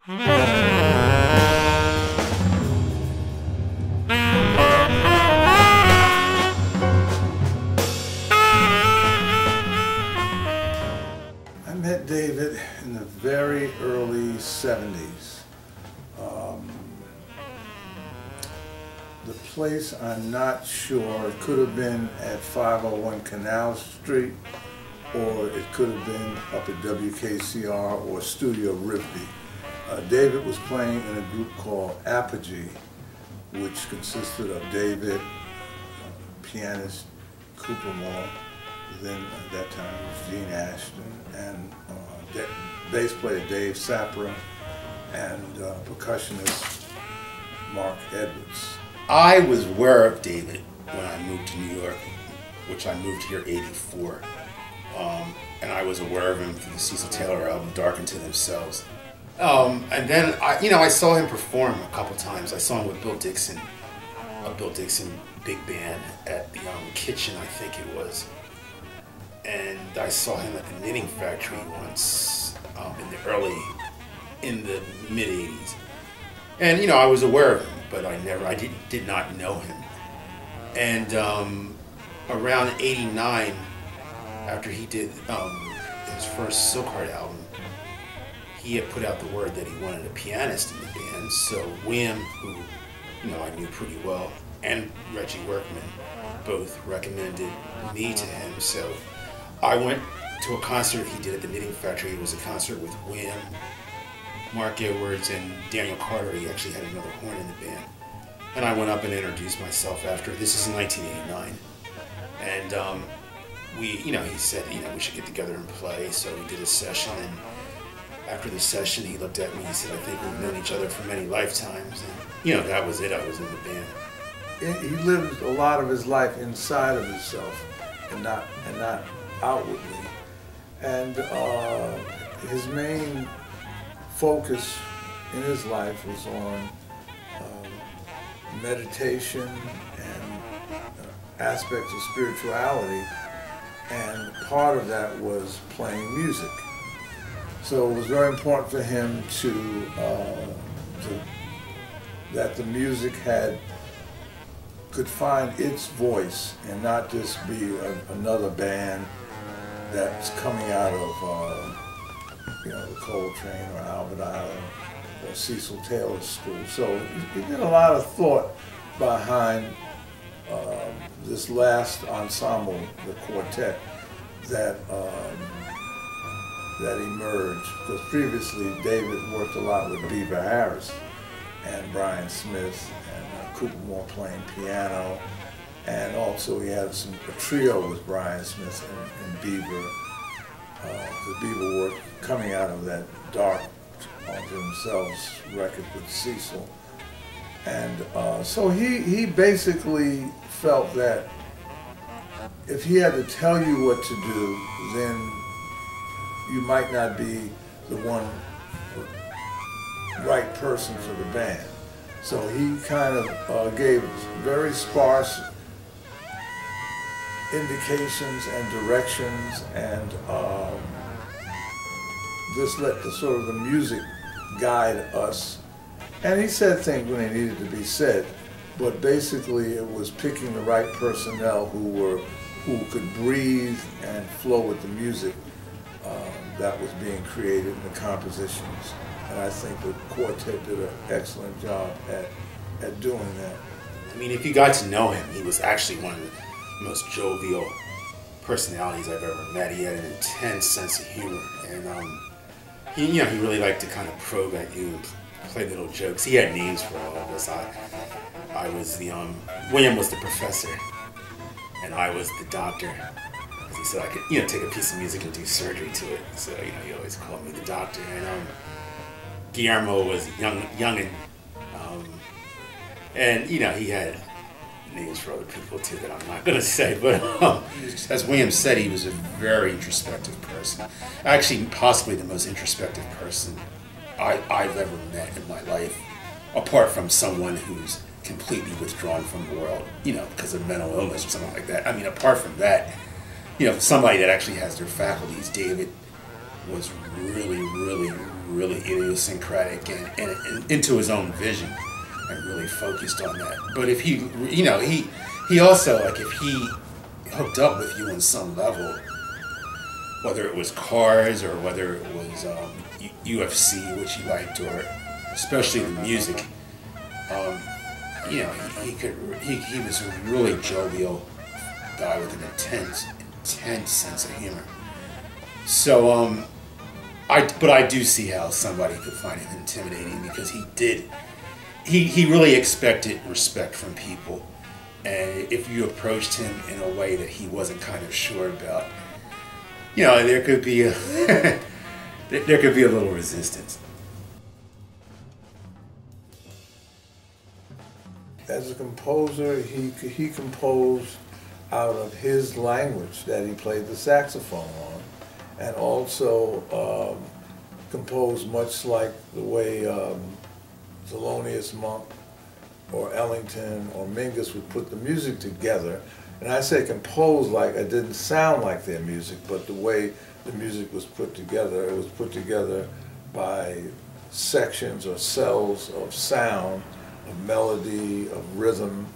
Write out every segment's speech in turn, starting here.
I met David in the very early 70s. The place, I'm not sure, it could have been at 501 Canal Street, or it could have been up at WKCR or Studio Rivby. David was playing in a group called Apogee, which consisted of David, pianist Cooper Moore, then at that time it was Gene Ashton, and bass player Dave Sapra, and percussionist Mark Edwards. I was aware of David when I moved to New York, which I moved here '84, and I was aware of him through the Cecil Taylor album "Dark Into Themselves." And then I saw him perform a couple times. I saw him with Bill Dixon, a Bill Dixon big band at the Kitchen, I think it was. And I saw him at the Knitting Factory once in the mid '80s. And I was aware of him, but I did not know him. And around '89, after he did his first Silk Heart album, he had put out the word that he wanted a pianist in the band. So William, who I knew pretty well, and Reggie Workman both recommended me to him. So I went to a concert he did at the Knitting Factory. It was a concert with William, Mark Edwards, and Daniel Carter. He actually had another horn in the band. And I went up and introduced myself after. This is in 1989. And he said, we should get together and play. So we did a session, and after the session, he looked at me, he said, I think we've known each other for many lifetimes. And, that was it. I was in the band. He lived a lot of his life inside of himself and not outwardly. And his main focus in his life was on meditation and aspects of spirituality, and part of that was playing music. So it was very important for him that the music could find its voice and not just be another band that's coming out of the Coltrane or Albert Island or Cecil Taylor School. So he did a lot of thought behind this last ensemble, the quartet, that emerged, because previously David worked a lot with Beaver Harris and Brian Smith and Cooper Moore playing piano, and also he had a trio with Brian Smith and Beaver. The Beaver work coming out of that Dark Onto Themselves record with Cecil. And so he basically felt that if he had to tell you what to do, then you might not be the right person for the band. So he kind of gave very sparse indications and directions, and just let the music guide us. And he said things when they needed to be said, but basically it was picking the right personnel who could breathe and flow with the music that was being created in the compositions. And I think the quartet did an excellent job at doing that. I mean, if you got to know him, he was actually one of the most jovial personalities I've ever met. He had an intense sense of humor, and he really liked to kind of probe at you and play little jokes. He had names for all of us. I was William was the professor, and I was the doctor. He said I could, take a piece of music and do surgery to it. So, he always called me the doctor. And Guillermo was youngin', and he had names for other people too that I'm not going to say. But as William said, he was a very introspective person. Actually, possibly the most introspective person I've ever met in my life, apart from someone who's completely withdrawn from the world, because of mental illness or something like that. I mean, apart from that, somebody that actually has their faculties. David was really, really, really idiosyncratic and into his own vision, and really focused on that. But if he, he also, like, if he hooked up with you on some level, whether it was cars or whether it was UFC, which he liked, or especially the music, he was a really jovial guy with an intense sense of humor. So, but I do see how somebody could find him intimidating, because he really expected respect from people, and if you approached him in a way that he wasn't kind of sure about, there could be a there could be a little resistance. As a composer, he composed out of his language that he played the saxophone on, and also composed much like the way Thelonious Monk or Ellington or Mingus would put the music together. And I say composed like it didn't sound like their music, but the way the music was put together, it was put together by sections or cells of sound, of melody, of rhythm,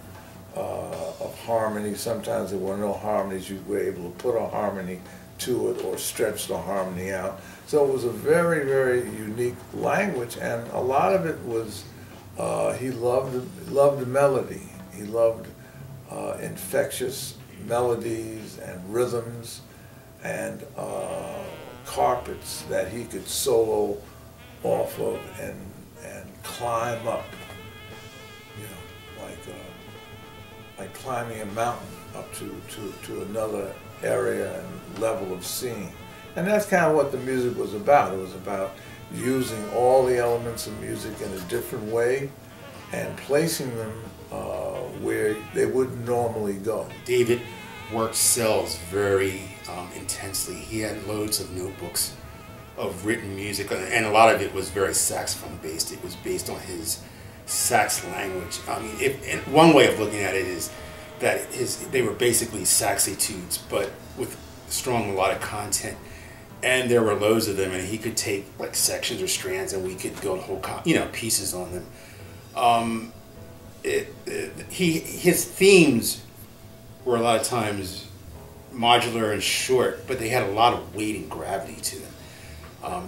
of harmony. Sometimes there were no harmonies. You were able to put a harmony to it or stretch the harmony out. So it was a very, very unique language, and a lot of it was, he loved the melody. He loved infectious melodies and rhythms and carpets that he could solo off of and climb up, like climbing a mountain up to another area and level of seeing. And that's kind of what the music was about. It was about using all the elements of music in a different way and placing them where they wouldn't normally go. David worked cells very intensely. He had loads of notebooks of written music, and a lot of it was very saxophone based. It was based on his sax language. I mean, one way of looking at it is that they were basically sax etudes, but with strong melodic content. And there were loads of them, and he could take like sections or strands, and we could build whole pieces on them. His themes were a lot of times modular and short, but they had a lot of weight and gravity to them.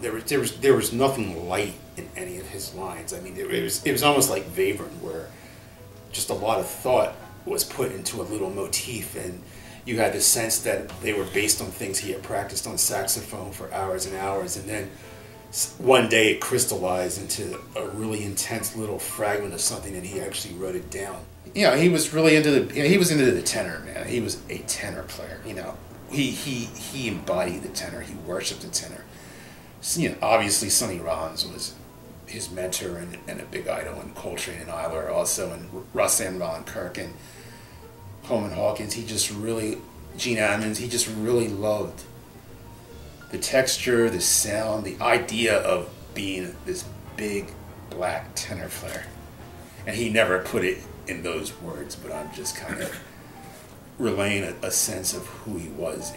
There was nothing light in any of his lines. I mean, it was almost like Wavern, where just a lot of thought was put into a little motif, and you had the sense that they were based on things he had practiced on saxophone for hours and hours, and then one day it crystallized into a really intense little fragment of something, and he actually wrote it down. He was really into the tenor, man. He was a tenor player. He embodied the tenor. He worshipped the tenor. So, obviously Sonny Rollins was his mentor and a big idol, and Coltrane and Eiler also, and Russ and Ron Kirk and Coleman Hawkins. Gene Ammons, he just really loved the texture, the sound, the idea of being this big black tenor player. And he never put it in those words, but I'm just kind of relaying a sense of who he was,